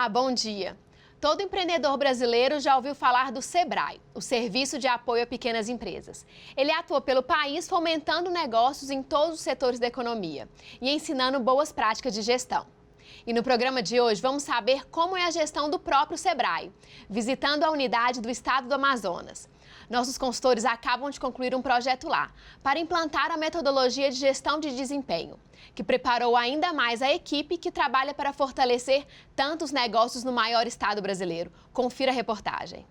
Olá, bom dia. Todo empreendedor brasileiro já ouviu falar do Sebrae, o Serviço de Apoio a Pequenas Empresas. Ele atua pelo país fomentando negócios em todos os setores da economia e ensinando boas práticas de gestão. E no programa de hoje vamos saber como é a gestão do próprio Sebrae, visitando a unidade do estado do Amazonas. Nossos consultores acabam de concluir um projeto lá, para implantar a metodologia de gestão de desempenho, que preparou ainda mais a equipe que trabalha para fortalecer tantos negócios no maior estado brasileiro. Confira a reportagem.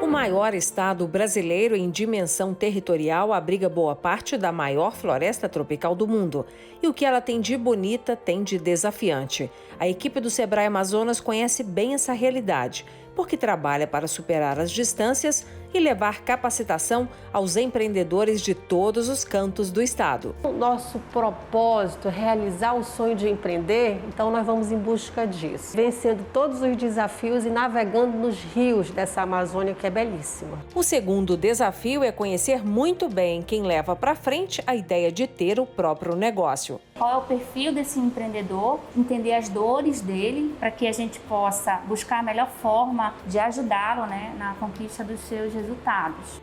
O maior estado brasileiro em dimensão territorial abriga boa parte da maior floresta tropical do mundo. E o que ela tem de bonita, tem de desafiante. A equipe do Sebrae Amazonas conhece bem essa realidade, porque trabalha para superar as distâncias e levar capacitação aos empreendedores de todos os cantos do estado. O nosso propósito é realizar o sonho de empreender, então nós vamos em busca disso, vencendo todos os desafios e navegando nos rios dessa Amazônia que é belíssima. O segundo desafio é conhecer muito bem quem leva para frente a ideia de ter o próprio negócio. Qual é o perfil desse empreendedor, entender as dores dele, para que a gente possa buscar a melhor forma de ajudá-lo, na conquista dos seus resultados.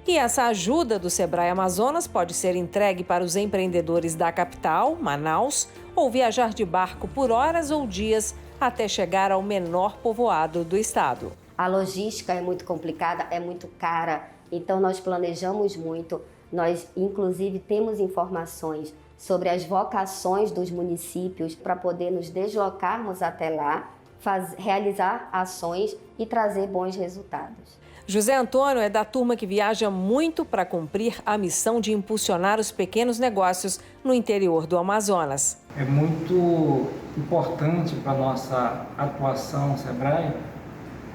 E essa ajuda do Sebrae Amazonas pode ser entregue para os empreendedores da capital, Manaus, ou viajar de barco por horas ou dias até chegar ao menor povoado do estado. A logística é muito complicada, é muito cara, então nós planejamos muito. Nós, inclusive, temos informações sobre as vocações dos municípios para poder nos deslocarmos até lá, realizar ações e trazer bons resultados. José Antônio é da turma que viaja muito para cumprir a missão de impulsionar os pequenos negócios no interior do Amazonas. É muito importante para a nossa atuação Sebrae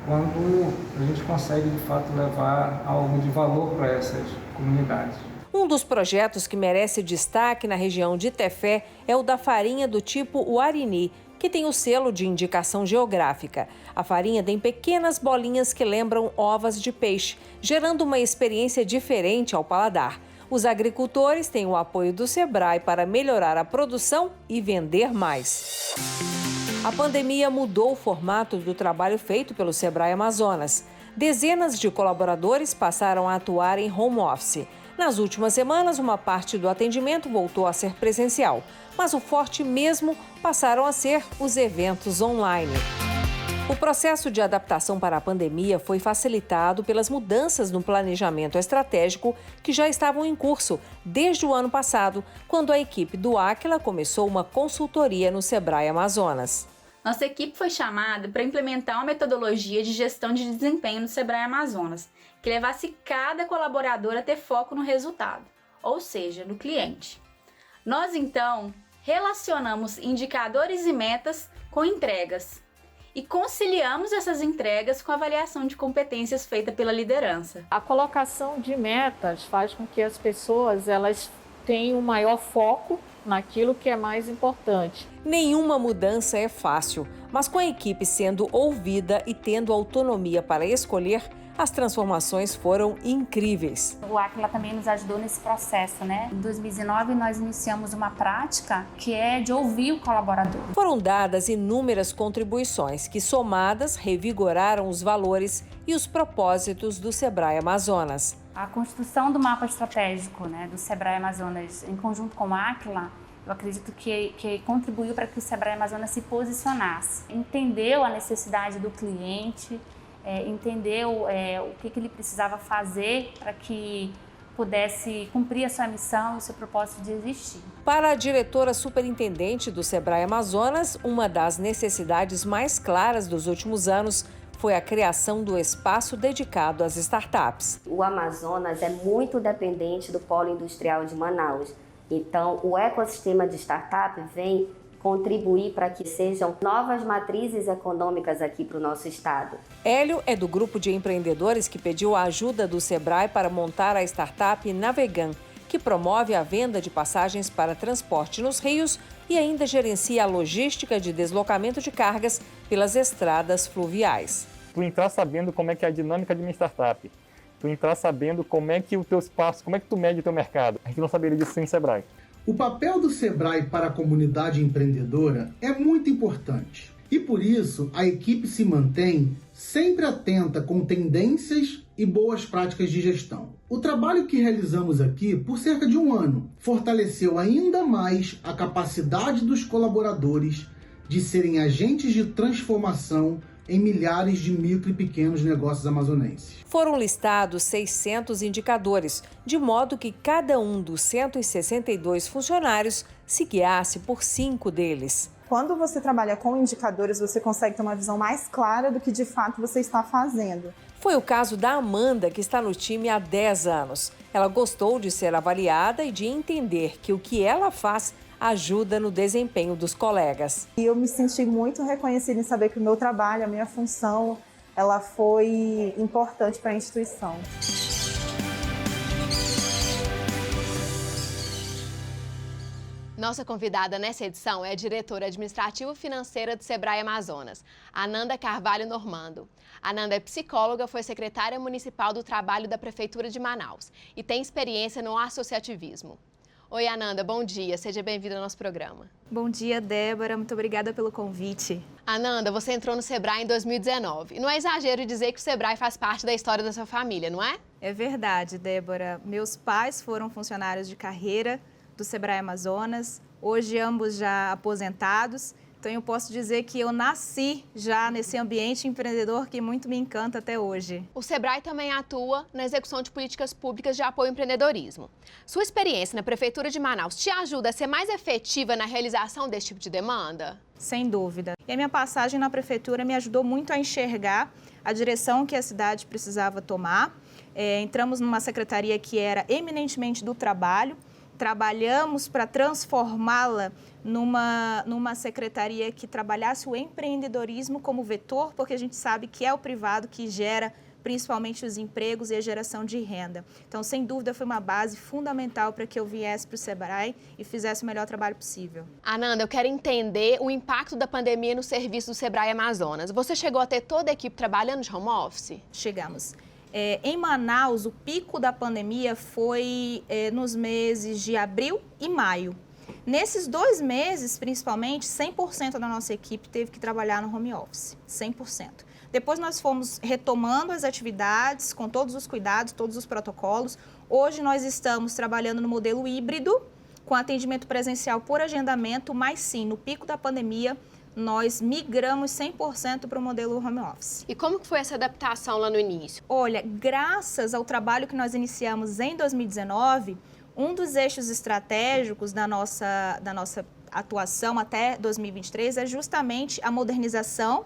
quando a gente consegue, de fato, levar algo de valor para essas comunidades. Um dos projetos que merece destaque na região de Tefé é o da farinha do tipo Uarini, que tem o selo de indicação geográfica. A farinha tem pequenas bolinhas que lembram ovas de peixe, gerando uma experiência diferente ao paladar. Os agricultores têm o apoio do Sebrae para melhorar a produção e vender mais. A pandemia mudou o formato do trabalho feito pelo Sebrae Amazonas. Dezenas de colaboradores passaram a atuar em home office. Nas últimas semanas, uma parte do atendimento voltou a ser presencial, mas o forte mesmo passaram a ser os eventos online. O processo de adaptação para a pandemia foi facilitado pelas mudanças no planejamento estratégico que já estavam em curso desde o ano passado, quando a equipe do Áquila começou uma consultoria no Sebrae Amazonas. Nossa equipe foi chamada para implementar uma metodologia de gestão de desempenho no Sebrae Amazonas, que levasse cada colaborador a ter foco no resultado, ou seja, no cliente. Nós, então, relacionamos indicadores e metas com entregas e conciliamos essas entregas com a avaliação de competências feita pela liderança. A colocação de metas faz com que as pessoas tenham um maior foco naquilo que é mais importante. Nenhuma mudança é fácil, mas com a equipe sendo ouvida e tendo autonomia para escolher, as transformações foram incríveis. O Áquila também nos ajudou nesse processo, Em 2019, nós iniciamos uma prática que é de ouvir o colaborador. Foram dadas inúmeras contribuições que, somadas, revigoraram os valores e os propósitos do Sebrae Amazonas. A construção do mapa estratégico, do Sebrae Amazonas, em conjunto com o Áquila, eu acredito que contribuiu para que o Sebrae Amazonas se posicionasse. Entendeu a necessidade do cliente, entendeu o que ele precisava fazer para que pudesse cumprir a sua missão e o seu propósito de existir. Para a diretora superintendente do Sebrae Amazonas, uma das necessidades mais claras dos últimos anos foi a criação do espaço dedicado às startups. O Amazonas é muito dependente do polo industrial de Manaus. Então, o ecossistema de startup vem contribuir para que sejam novas matrizes econômicas aqui para o nosso estado. Hélio é do grupo de empreendedores que pediu a ajuda do Sebrae para montar a startup Navegan, que promove a venda de passagens para transporte nos rios e ainda gerencia a logística de deslocamento de cargas pelas estradas fluviais. Tu entrar sabendo como é que é a dinâmica de uma startup, tu entrar sabendo como é que o teu espaço, como é que tu mede o teu mercado. A gente não saberia disso sem Sebrae. O papel do Sebrae para a comunidade empreendedora é muito importante. E por isso, a equipe se mantém sempre atenta com tendências e boas práticas de gestão. O trabalho que realizamos aqui por cerca de um ano fortaleceu ainda mais a capacidade dos colaboradores de serem agentes de transformação em milhares de micro e pequenos negócios amazonenses. Foram listados 600 indicadores, de modo que cada um dos 162 funcionários se guiasse por 5 deles. Quando você trabalha com indicadores, você consegue ter uma visão mais clara do que de fato você está fazendo. Foi o caso da Amanda, que está no time há 10 anos. Ela gostou de ser avaliada e de entender que o que ela faz ajuda no desempenho dos colegas. E eu me senti muito reconhecida em saber que o meu trabalho, a minha função, ela foi importante para a instituição. Nossa convidada nessa edição é a diretora administrativo-financeira do Sebrae Amazonas, Ananda Carvalho Normando. Ananda é psicóloga, foi secretária municipal do trabalho da Prefeitura de Manaus e tem experiência no associativismo. Oi, Ananda, bom dia. Seja bem-vinda ao nosso programa. Bom dia, Débora. Muito obrigada pelo convite. Ananda, você entrou no Sebrae em 2019. Não é exagero dizer que o Sebrae faz parte da história da sua família, não é? É verdade, Débora. Meus pais foram funcionários de carreira do Sebrae Amazonas, hoje ambos já aposentados. Então eu posso dizer que eu nasci já nesse ambiente empreendedor que muito me encanta até hoje. O Sebrae também atua na execução de políticas públicas de apoio ao empreendedorismo. Sua experiência na Prefeitura de Manaus te ajuda a ser mais efetiva na realização desse tipo de demanda? Sem dúvida. E a minha passagem na Prefeitura me ajudou muito a enxergar a direção que a cidade precisava tomar. Entramos numa secretaria que era eminentemente do trabalho, trabalhamos para transformá-la numa secretaria que trabalhasse o empreendedorismo como vetor, porque a gente sabe que é o privado que gera principalmente os empregos e a geração de renda. Então, sem dúvida, foi uma base fundamental para que eu viesse para o Sebrae e fizesse o melhor trabalho possível. Ananda, eu quero entender o impacto da pandemia no serviço do Sebrae Amazonas. Você chegou a ter toda a equipe trabalhando de home office? Chegamos. Em Manaus, o pico da pandemia foi nos meses de abril e maio. Nesses 2 meses, principalmente, 100% da nossa equipe teve que trabalhar no home office, 100%. Depois nós fomos retomando as atividades com todos os cuidados, todos os protocolos. Hoje nós estamos trabalhando no modelo híbrido, com atendimento presencial por agendamento, mas sim, no pico da pandemia, nós migramos 100% para o modelo home office. E como foi essa adaptação lá no início? Olha, graças ao trabalho que nós iniciamos em 2019, um dos eixos estratégicos da nossa atuação até 2023 é justamente a modernização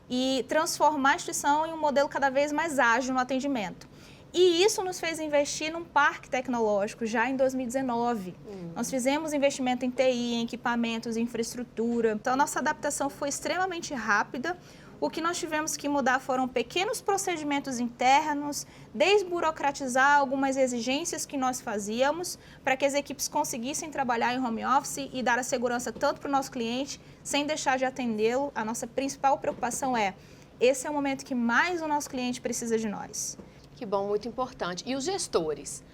e transformar a instituição em um modelo cada vez mais ágil no atendimento. E isso nos fez investir num parque tecnológico já em 2019. Nós fizemos investimento em TI, em equipamentos, em infraestrutura. Então, a nossa adaptação foi extremamente rápida. O que nós tivemos que mudar foram pequenos procedimentos internos, desburocratizar algumas exigências que nós fazíamos para que as equipes conseguissem trabalhar em home office e dar a segurança tanto para o nosso cliente, sem deixar de atendê-lo. A nossa principal preocupação esse é o momento que mais o nosso cliente precisa de nós. Que bom, muito importante. E os gestores?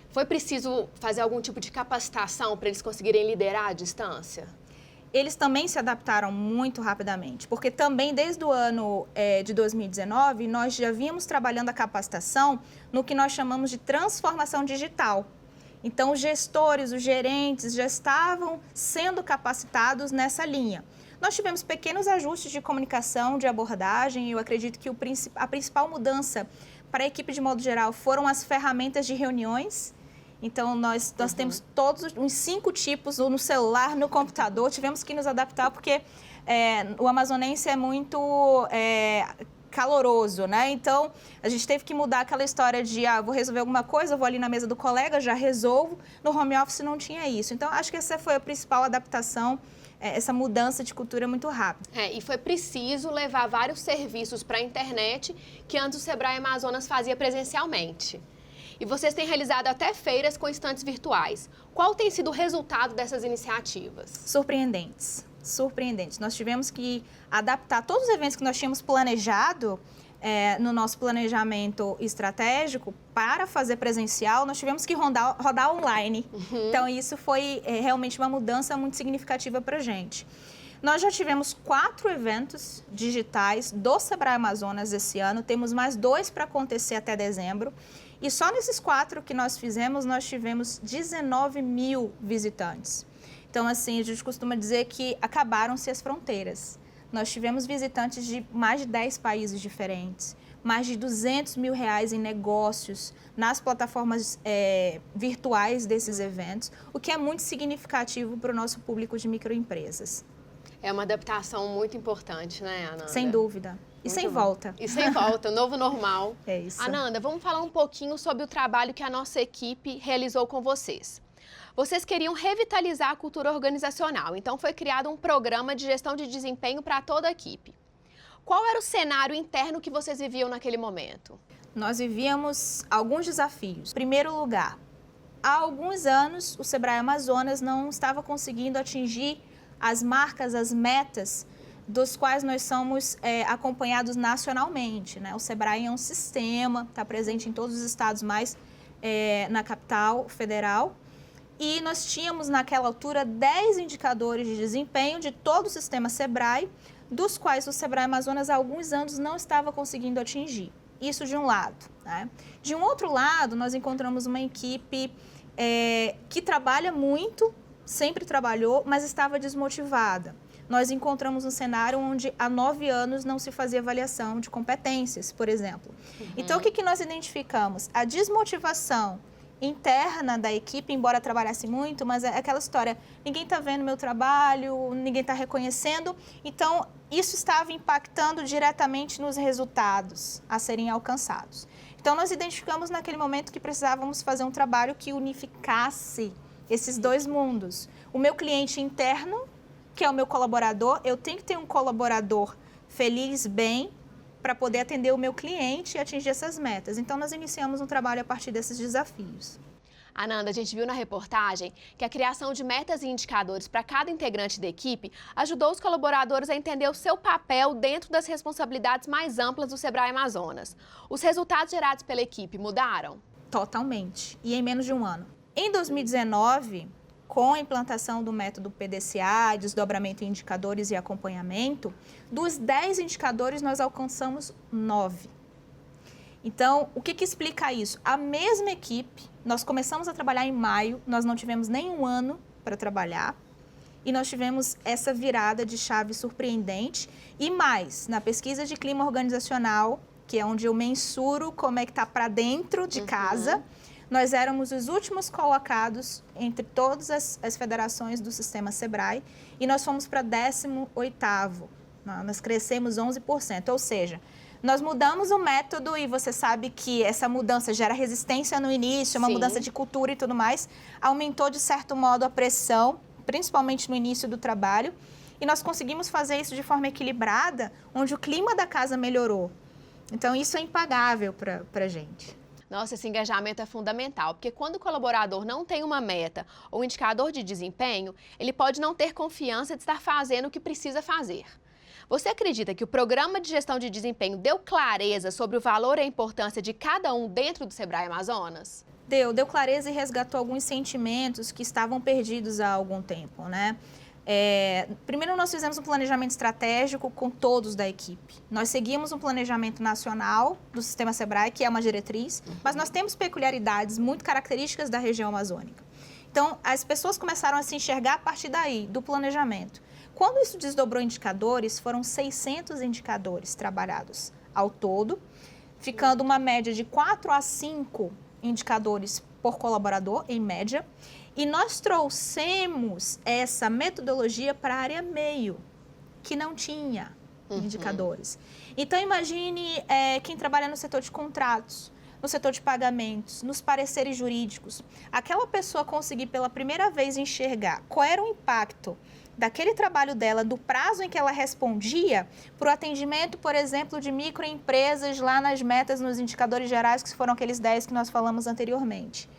Foi preciso fazer algum tipo de capacitação para eles conseguirem liderar à distância? Eles também se adaptaram muito rapidamente, porque também desde o ano de 2019, nós já vínhamos trabalhando a capacitação no que nós chamamos de transformação digital. Então, os gestores, os gerentes já estavam sendo capacitados nessa linha. Nós tivemos pequenos ajustes de comunicação, de abordagem, e eu acredito que a principal mudança para a equipe de modo geral foram as ferramentas de reuniões. Então, nós temos todos uns 5 tipos, no celular, no computador, tivemos que nos adaptar porque o amazonense é muito caloroso, né? Então, a gente teve que mudar aquela história de, vou resolver alguma coisa, vou ali na mesa do colega, já resolvo. No home office não tinha isso. Então, acho que essa foi a principal adaptação, essa mudança de cultura muito rápida. E foi preciso levar vários serviços para a internet que antes o Sebrae Amazonas fazia presencialmente. E vocês têm realizado até feiras com estantes virtuais. Qual tem sido o resultado dessas iniciativas? Surpreendentes. Nós tivemos que adaptar todos os eventos que nós tínhamos planejado no nosso planejamento estratégico, para fazer presencial, nós tivemos que rodar online. Então, isso foi realmente uma mudança muito significativa para a gente. Nós já tivemos 4 eventos digitais do Sebrae Amazonas esse ano, temos mais 2 para acontecer até dezembro. E só nesses 4 que nós fizemos, nós tivemos 19 mil visitantes. Então, assim, a gente costuma dizer que acabaram-se as fronteiras. Nós tivemos visitantes de mais de 10 países diferentes, mais de R$200 mil em negócios nas plataformas virtuais desses eventos, o que é muito significativo para o nosso público de microempresas. É uma adaptação muito importante, né, Ananda? Sem dúvida. E sem volta. E sem volta, o novo normal. É isso. Ananda, vamos falar um pouquinho sobre o trabalho que a nossa equipe realizou com vocês. Vocês queriam revitalizar a cultura organizacional, então foi criado um programa de gestão de desempenho para toda a equipe. Qual era o cenário interno que vocês viviam naquele momento? Nós vivíamos alguns desafios. Em primeiro lugar, há alguns anos o Sebrae Amazonas não estava conseguindo atingir as marcas, as metas dos quais nós somos acompanhados nacionalmente, né? O Sebrae é um sistema, está presente em todos os estados, mais na capital federal. E nós tínhamos, naquela altura, 10 indicadores de desempenho de todo o sistema Sebrae, dos quais o Sebrae Amazonas há alguns anos não estava conseguindo atingir. Isso de um lado, né? De um outro lado, nós encontramos uma equipe que trabalha muito, sempre trabalhou, mas estava desmotivada. Nós encontramos um cenário onde há 9 anos não se fazia avaliação de competências, por exemplo. Então, o que nós identificamos? A desmotivação interna da equipe, embora trabalhasse muito, mas é aquela história, ninguém está vendo meu trabalho, ninguém está reconhecendo, então isso estava impactando diretamente nos resultados a serem alcançados. Então nós identificamos naquele momento que precisávamos fazer um trabalho que unificasse esses 2 mundos. O meu cliente interno, que é o meu colaborador, eu tenho que ter um colaborador feliz, bem, para poder atender o meu cliente e atingir essas metas. Então, nós iniciamos um trabalho a partir desses desafios. Ananda, a gente viu na reportagem que a criação de metas e indicadores para cada integrante da equipe ajudou os colaboradores a entender o seu papel dentro das responsabilidades mais amplas do Sebrae Amazonas. Os resultados gerados pela equipe mudaram? Totalmente, e em menos de um ano. Em 2019, com a implantação do método PDCA, desdobramento em indicadores e acompanhamento, dos 10 indicadores nós alcançamos 9. Então, o que explica isso? A mesma equipe, nós começamos a trabalhar em maio, nós não tivemos nem um ano para trabalhar, e nós tivemos essa virada de chave surpreendente. E mais, na pesquisa de clima organizacional, que é onde eu mensuro como é que está para dentro de casa, nós éramos os últimos colocados entre todas as federações do sistema Sebrae e nós fomos para 18º. Nós crescemos 11%, ou seja, nós mudamos o método e você sabe que essa mudança gera resistência no início, uma mudança de cultura e tudo mais, aumentou de certo modo a pressão, principalmente no início do trabalho, e nós conseguimos fazer isso de forma equilibrada, onde o clima da casa melhorou. Então isso é impagável para a gente. Nossa, esse engajamento é fundamental, porque quando o colaborador não tem uma meta ou indicador de desempenho, ele pode não ter confiança de estar fazendo o que precisa fazer. Você acredita que o programa de gestão de desempenho deu clareza sobre o valor e a importância de cada um dentro do Sebrae Amazonas? Deu clareza e resgatou alguns sentimentos que estavam perdidos há algum tempo, né? Primeiro, nós fizemos um planejamento estratégico com todos da equipe. Nós seguimos um planejamento nacional do Sistema Sebrae, que é uma diretriz, mas nós temos peculiaridades muito características da região amazônica. Então, as pessoas começaram a se enxergar a partir daí, do planejamento. Quando isso desdobrou indicadores, foram 600 indicadores trabalhados ao todo, ficando uma média de 4 a 5 indicadores por colaborador, em média. E nós trouxemos essa metodologia para a área meio, que não tinha indicadores. Então, imagine quem trabalha no setor de contratos, no setor de pagamentos, nos pareceres jurídicos. Aquela pessoa conseguir pela primeira vez enxergar qual era o impacto daquele trabalho dela, do prazo em que ela respondia, para o atendimento, por exemplo, de microempresas lá nas metas, nos indicadores gerais, que foram aqueles 10 que nós falamos anteriormente.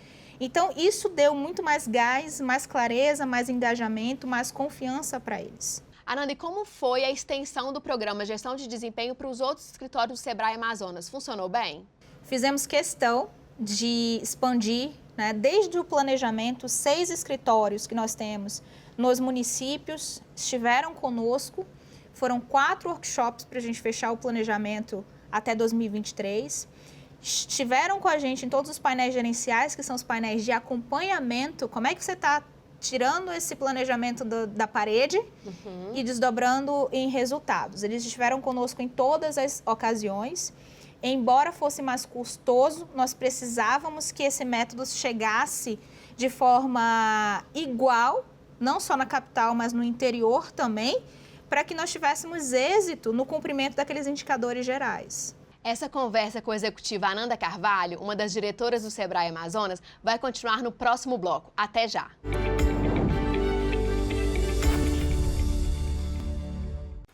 Então, isso deu muito mais gás, mais clareza, mais engajamento, mais confiança para eles. Ananda, e como foi a extensão do programa Gestão de Desempenho para os outros escritórios do Sebrae Amazonas? Funcionou bem? Fizemos questão de expandir, né, desde o planejamento, 6 escritórios que nós temos nos municípios estiveram conosco. Foram 4 workshops para a gente fechar o planejamento até 2023. Estiveram com a gente em todos os painéis gerenciais, que são os painéis de acompanhamento. Como é que você está tirando esse planejamento da parede e desdobrando em resultados? Eles estiveram conosco em todas as ocasiões. Embora fosse mais custoso, nós precisávamos que esse método chegasse de forma igual, não só na capital, mas no interior também, para que nós tivéssemos êxito no cumprimento daqueles indicadores gerais. Essa conversa com a executiva Ananda Carvalho, uma das diretoras do Sebrae Amazonas, vai continuar no próximo bloco. Até já!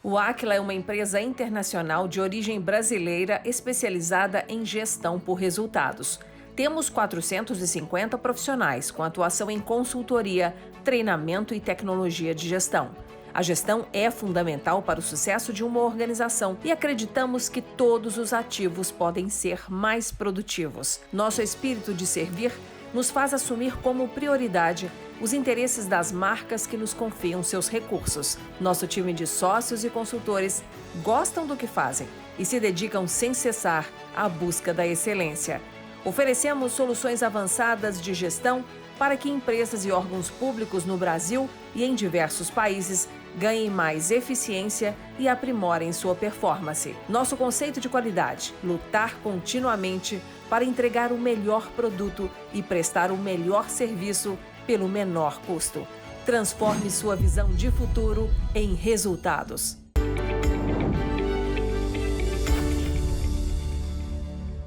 O Aquila é uma empresa internacional de origem brasileira especializada em gestão por resultados. Temos 450 profissionais com atuação em consultoria, treinamento e tecnologia de gestão. A gestão é fundamental para o sucesso de uma organização e acreditamos que todos os ativos podem ser mais produtivos. Nosso espírito de servir nos faz assumir como prioridade os interesses das marcas que nos confiam seus recursos. Nosso time de sócios e consultores gostam do que fazem e se dedicam sem cessar à busca da excelência. Oferecemos soluções avançadas de gestão para que empresas e órgãos públicos no Brasil e em diversos países ganhem mais eficiência e aprimorem sua performance. Nosso conceito de qualidade: lutar continuamente para entregar o melhor produto e prestar o melhor serviço pelo menor custo. Transforme sua visão de futuro em resultados.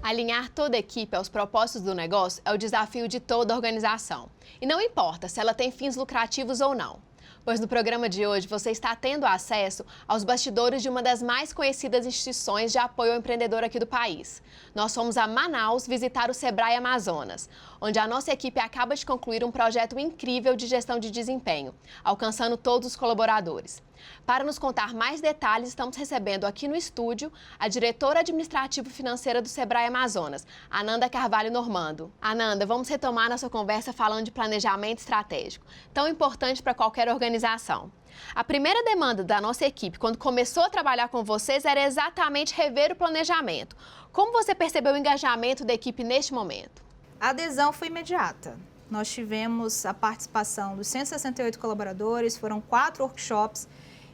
Alinhar toda a equipe aos propósitos do negócio é o desafio de toda organização. E não importa se ela tem fins lucrativos ou não. Pois no programa de hoje você está tendo acesso aos bastidores de uma das mais conhecidas instituições de apoio ao empreendedor aqui do país. Nós fomos a Manaus visitar o Sebrae Amazonas, onde a nossa equipe acaba de concluir um projeto incrível de gestão de desempenho, alcançando todos os colaboradores. Para nos contar mais detalhes, estamos recebendo aqui no estúdio a diretora administrativo-financeira do Sebrae Amazonas, Ananda Carvalho Normando. Ananda, vamos retomar nossa conversa falando de planejamento estratégico, tão importante para qualquer organização. A primeira demanda da nossa equipe, quando começou a trabalhar com vocês, era exatamente rever o planejamento. Como você percebeu o engajamento da equipe neste momento? A adesão foi imediata. Nós tivemos a participação dos 168 colaboradores, foram 4 workshops.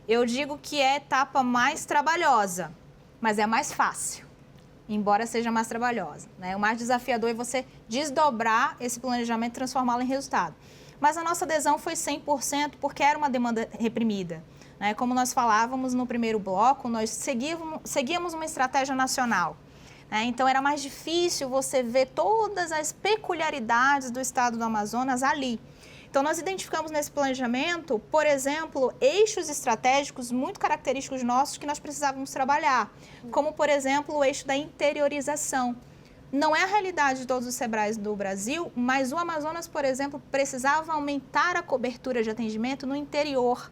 Eu digo que é a etapa mais trabalhosa, mas é a mais fácil, embora seja mais trabalhosa, né? O mais desafiador é você desdobrar esse planejamento e transformá-lo em resultado. Mas a nossa adesão foi 100% porque era uma demanda reprimida, né? Como nós falávamos no primeiro bloco, nós seguíamos uma estratégia nacional, né? Então era mais difícil você ver todas as peculiaridades do estado do Amazonas ali. Então, nós identificamos nesse planejamento, por exemplo, eixos estratégicos muito característicos nossos que nós precisávamos trabalhar, como, por exemplo, o eixo da interiorização. Não é a realidade de todos os Sebrais do Brasil, mas o Amazonas, por exemplo, precisava aumentar a cobertura de atendimento no interior.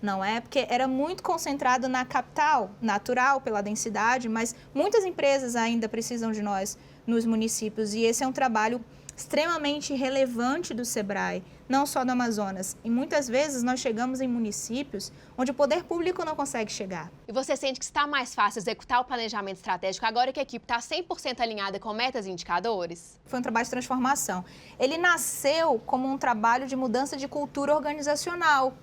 Não é? Porque era muito concentrado na capital, natural pela densidade, mas muitas empresas ainda precisam de nós nos municípios e esse é um trabalho extremamente relevante do Sebrae, não só do Amazonas. E muitas vezes nós chegamos em municípios onde o poder público não consegue chegar. E você sente que está mais fácil executar o planejamento estratégico agora que a equipe está 100% alinhada com metas e indicadores? Foi um trabalho de transformação. Ele nasceu como um trabalho de mudança de cultura organizacional.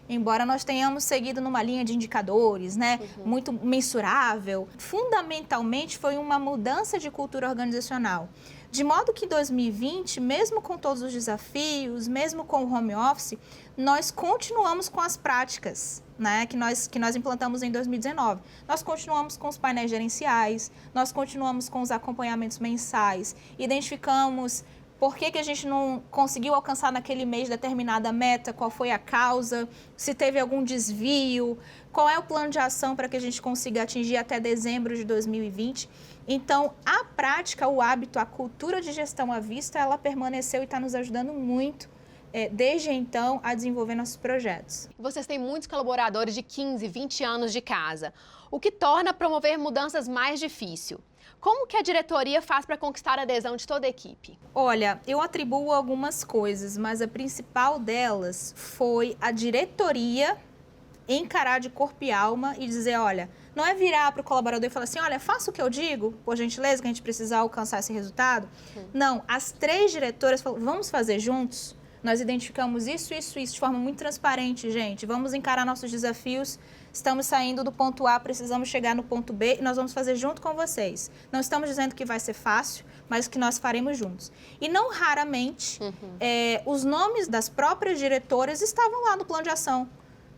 Embora nós tenhamos seguido numa linha de indicadores, né, muito mensurável, fundamentalmente foi uma mudança de cultura organizacional. De modo que em 2020, mesmo com todos os desafios, mesmo com o home office, nós continuamos com as práticas, né, que nós implantamos em 2019. Nós continuamos com os painéis gerenciais, nós continuamos com os acompanhamentos mensais, identificamos por que a gente não conseguiu alcançar naquele mês determinada meta, qual foi a causa, se teve algum desvio, qual é o plano de ação para que a gente consiga atingir até dezembro de 2020. Então, a prática, o hábito, a cultura de gestão à vista, ela permaneceu e está nos ajudando muito desde então, a desenvolver nossos projetos. Vocês têm muitos colaboradores de 15, 20 anos de casa, o que torna promover mudanças mais difícil. Como que a diretoria faz para conquistar a adesão de toda a equipe? Olha, eu atribuo algumas coisas, mas a principal delas foi a diretoria encarar de corpo e alma e dizer, olha, não é virar para o colaborador e falar assim, olha, faça o que eu digo, por gentileza, que a gente precisa alcançar esse resultado. Não, as 3 diretoras falaram, vamos fazer juntos? Nós identificamos isso de forma muito transparente, gente. Vamos encarar nossos desafios. Estamos saindo do ponto A, precisamos chegar no ponto B e nós vamos fazer junto com vocês. Não estamos dizendo que vai ser fácil, mas que nós faremos juntos. E não raramente, os nomes das próprias diretoras estavam lá no plano de ação,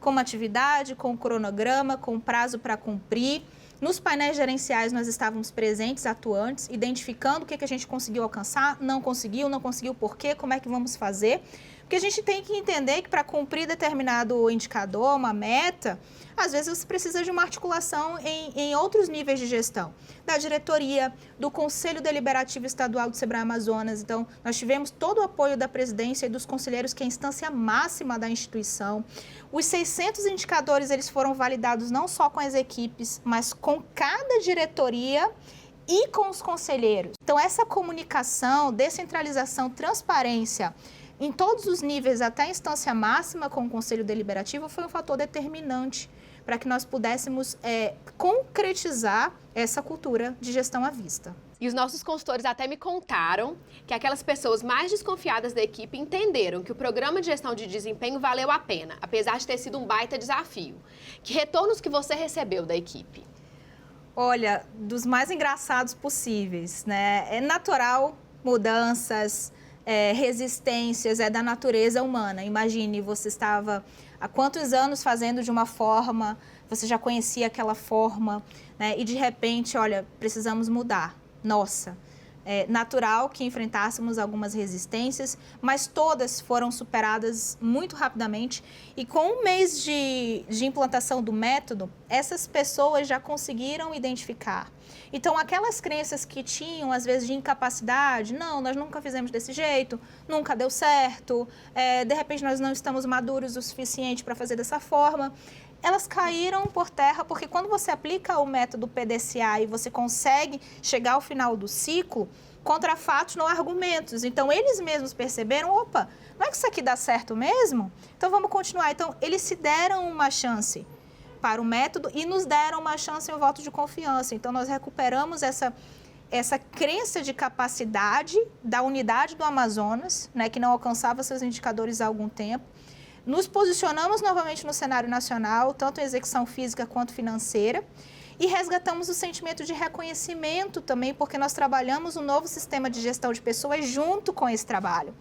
com uma atividade, com um cronograma, com um prazo para cumprir. Nos painéis gerenciais nós estávamos presentes, atuantes, identificando o que a gente conseguiu alcançar, não conseguiu por quê, como é que vamos fazer. Porque a gente tem que entender que para cumprir determinado indicador, uma meta, às vezes você precisa de uma articulação em outros níveis de gestão. Da diretoria, do Conselho Deliberativo Estadual do Sebrae Amazonas. Então, nós tivemos todo o apoio da presidência e dos conselheiros, que é a instância máxima da instituição. Os 600 indicadores, eles foram validados não só com as equipes, mas com cada diretoria e com os conselheiros. Então, essa comunicação, descentralização, transparência, em todos os níveis, até a instância máxima com o Conselho Deliberativo, foi um fator determinante para que nós pudéssemos concretizar essa cultura de gestão à vista. E os nossos consultores até me contaram que aquelas pessoas mais desconfiadas da equipe entenderam que o programa de gestão de desempenho valeu a pena, apesar de ter sido um baita desafio. Que retornos que você recebeu da equipe? Olha, dos mais engraçados possíveis, né? É natural mudanças, resistências, é da natureza humana. Imagine, você estava há quantos anos fazendo de uma forma, você já conhecia aquela forma, né? E de repente, olha, precisamos mudar. Nossa, é natural que enfrentássemos algumas resistências, mas todas foram superadas muito rapidamente. E com um mês de implantação do método, essas pessoas já conseguiram identificar. Então, aquelas crenças que tinham, às vezes, de incapacidade, não, nós nunca fizemos desse jeito, nunca deu certo, de repente nós não estamos maduros o suficiente para fazer dessa forma, elas caíram por terra, porque quando você aplica o método PDCA e você consegue chegar ao final do ciclo, contra fatos não há argumentos. Então, eles mesmos perceberam, opa, não é que isso aqui dá certo mesmo? Então, vamos continuar. Então, eles se deram uma chance para o método e nos deram uma chance em um voto de confiança. Então, nós recuperamos essa crença de capacidade da unidade do Amazonas, né, que não alcançava seus indicadores há algum tempo. Nos posicionamos novamente no cenário nacional, tanto em execução física quanto financeira, e resgatamos o sentimento de reconhecimento também, porque nós trabalhamos um novo sistema de gestão de pessoas junto com esse trabalho.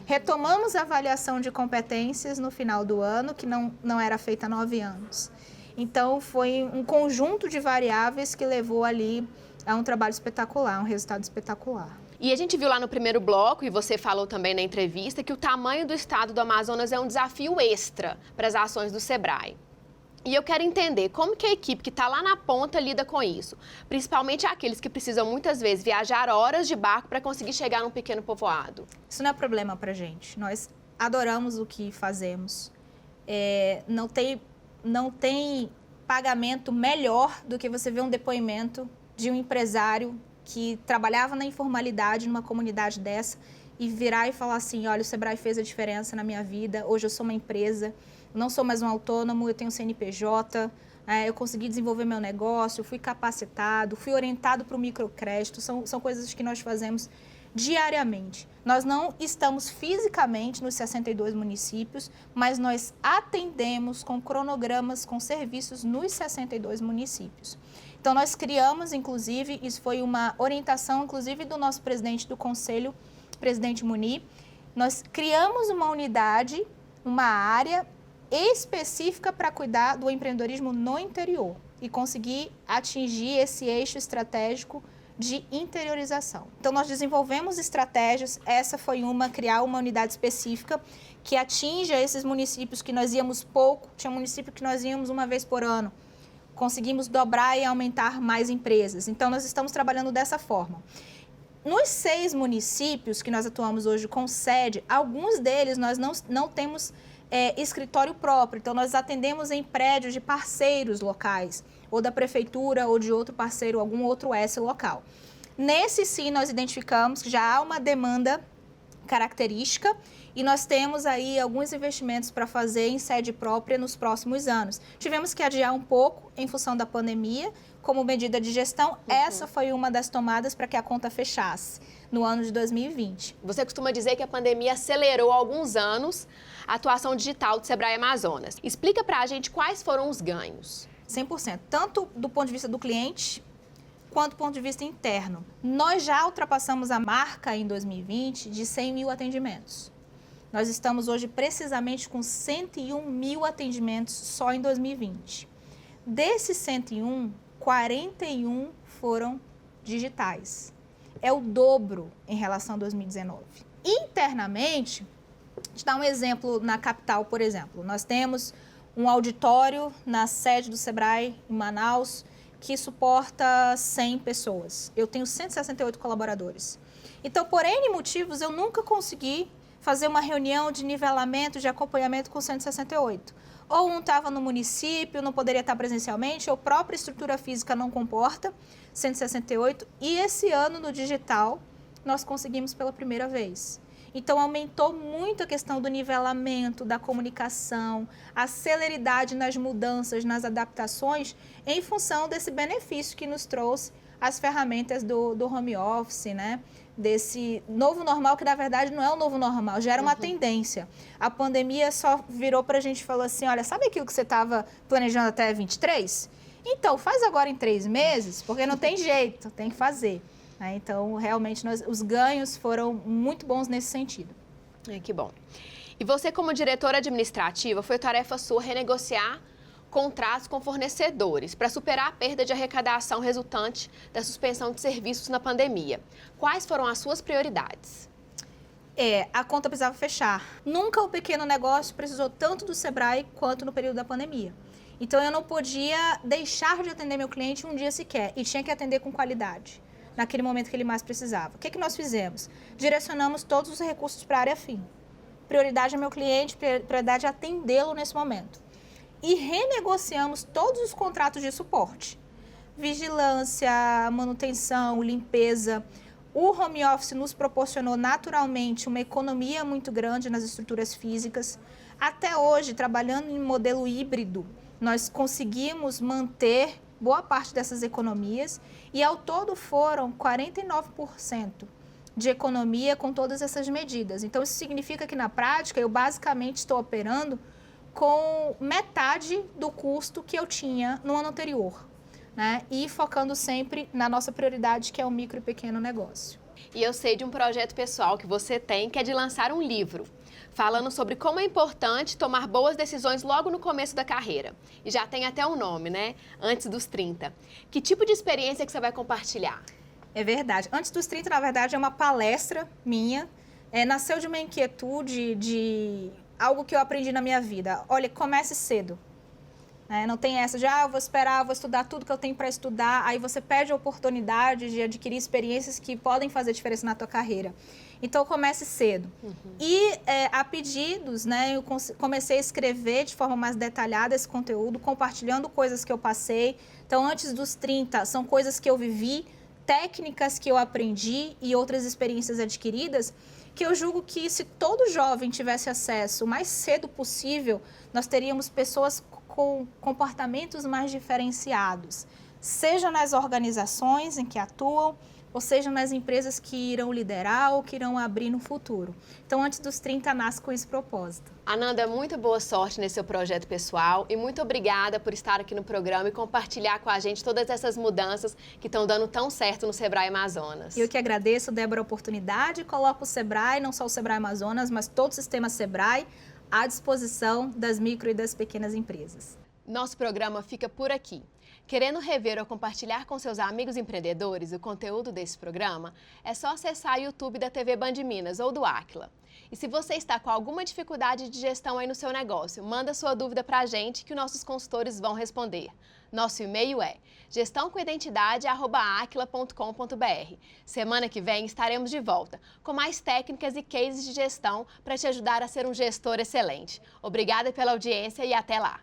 Retomamos a avaliação de competências no final do ano, que não era feita há 9 anos. Então, foi um conjunto de variáveis que levou ali a um trabalho espetacular, um resultado espetacular. E a gente viu lá no primeiro bloco, e você falou também na entrevista, que o tamanho do estado do Amazonas é um desafio extra para as ações do Sebrae. E eu quero entender como que a equipe que está lá na ponta lida com isso, principalmente aqueles que precisam muitas vezes viajar horas de barco para conseguir chegar num pequeno povoado. Isso não é problema para a gente, nós adoramos o que fazemos. Não tem pagamento melhor do que você ver um depoimento de um empresário que trabalhava na informalidade numa comunidade dessa e virar e falar assim, olha, o Sebrae fez a diferença na minha vida, hoje eu sou uma empresa, não sou mais um autônomo, eu tenho CNPJ, eu consegui desenvolver meu negócio, fui capacitado, fui orientado para o microcrédito, são coisas que nós fazemos diariamente. Nós não estamos fisicamente nos 62 municípios, mas nós atendemos com cronogramas, com serviços nos 62 municípios. Então, nós criamos, inclusive, isso foi uma orientação, inclusive, do nosso presidente do Conselho, presidente Muni, nós criamos uma unidade, uma área específica para cuidar do empreendedorismo no interior e conseguir atingir esse eixo estratégico de interiorização. Então, nós desenvolvemos estratégias, essa foi criar uma unidade específica que atinja esses municípios que nós íamos pouco, tinha município que nós íamos uma vez por ano, conseguimos dobrar e aumentar mais empresas. Então, nós estamos trabalhando dessa forma. Nos 6 municípios que nós atuamos hoje com sede, alguns deles nós não temos escritório próprio, então nós atendemos em prédios de parceiros locais, ou da prefeitura, ou de outro parceiro, algum outro S local. Nesse sim, nós identificamos que já há uma demanda característica e nós temos aí alguns investimentos para fazer em sede própria nos próximos anos. Tivemos que adiar um pouco em função da pandemia, como medida de gestão, essa foi uma das tomadas para que a conta fechasse no ano de 2020. Você costuma dizer que a pandemia acelerou há alguns anos a atuação digital do Sebrae Amazonas. Explica para a gente quais foram os ganhos. 100%, tanto do ponto de vista do cliente, quanto do ponto de vista interno. Nós já ultrapassamos a marca em 2020 de 100 mil atendimentos. Nós estamos hoje precisamente com 101 mil atendimentos só em 2020. Desses 101, 41 foram digitais. É o dobro em relação a 2019. Internamente, te dar um exemplo na capital, por exemplo. Nós temos um auditório na sede do Sebrae, em Manaus, que suporta 100 pessoas. Eu tenho 168 colaboradores. Então, por N motivos, eu nunca consegui fazer uma reunião de nivelamento, de acompanhamento com 168. Ou um estava no município, não poderia estar presencialmente, ou a própria estrutura física não comporta 168. E esse ano, no digital, nós conseguimos pela primeira vez. Então, aumentou muito a questão do nivelamento, da comunicação, a celeridade nas mudanças, nas adaptações, em função desse benefício que nos trouxe as ferramentas do home office, né? Desse novo normal, que na verdade não é o novo normal, já era uma tendência. A pandemia só virou para a gente e falou assim, olha, sabe aquilo que você estava planejando até 23? Então, faz agora em 3 meses, porque não tem jeito, tem que fazer. Então, realmente, os ganhos foram muito bons nesse sentido. Que bom. E você, como diretora administrativa, foi tarefa sua renegociar contratos com fornecedores para superar a perda de arrecadação resultante da suspensão de serviços na pandemia. Quais foram as suas prioridades? A conta precisava fechar. Nunca o pequeno negócio precisou tanto do Sebrae quanto no período da pandemia. Então, eu não podia deixar de atender meu cliente um dia sequer e tinha que atender com qualidade naquele momento que ele mais precisava. O que nós fizemos? Direcionamos todos os recursos para a área fim. Prioridade é meu cliente, prioridade é atendê-lo nesse momento. E renegociamos todos os contratos de suporte. Vigilância, manutenção, limpeza. O home office nos proporcionou naturalmente uma economia muito grande nas estruturas físicas. Até hoje, trabalhando em modelo híbrido, nós conseguimos manter boa parte dessas economias e ao todo foram 49% de economia com todas essas medidas. Então, isso significa que na prática eu basicamente estou operando com metade do custo que eu tinha no ano anterior, né? E focando sempre na nossa prioridade, que é o micro e pequeno negócio. E eu sei de um projeto pessoal que você tem, que é de lançar um livro, falando sobre como é importante tomar boas decisões logo no começo da carreira. E já tem até um nome, né? Antes dos 30. Que tipo de experiência que você vai compartilhar? É verdade. Antes dos 30, na verdade, é uma palestra minha. Nasceu de uma inquietude, de algo que eu aprendi na minha vida. Olha, comece cedo. Não tem essa de, eu vou esperar, vou estudar tudo que eu tenho para estudar. Aí você perde a oportunidade de adquirir experiências que podem fazer diferença na tua carreira. Então, comece cedo. E a pedidos, eu comecei a escrever de forma mais detalhada esse conteúdo, compartilhando coisas que eu passei. Então, antes dos 30, são coisas que eu vivi, técnicas que eu aprendi e outras experiências adquiridas, que eu julgo que se todo jovem tivesse acesso o mais cedo possível, nós teríamos pessoas com comportamentos mais diferenciados, seja nas organizações em que atuam, ou seja nas empresas que irão liderar ou que irão abrir no futuro. Então, antes dos 30, nasce com esse propósito. Ananda, muito boa sorte nesse seu projeto pessoal e muito obrigada por estar aqui no programa e compartilhar com a gente todas essas mudanças que estão dando tão certo no Sebrae Amazonas. Eu que agradeço, Débora, a oportunidade e coloco o Sebrae, não só o Sebrae Amazonas, mas todo o sistema Sebrae, à disposição das micro e das pequenas empresas. Nosso programa fica por aqui. Querendo rever ou compartilhar com seus amigos empreendedores o conteúdo desse programa, é só acessar o YouTube da TV Band Minas ou do Aquila. E se você está com alguma dificuldade de gestão aí no seu negócio, manda sua dúvida para a gente que nossos consultores vão responder. Nosso e-mail é gestãocoidentidade@aquila.com.br. Semana que vem estaremos de volta com mais técnicas e cases de gestão para te ajudar a ser um gestor excelente. Obrigada pela audiência e até lá!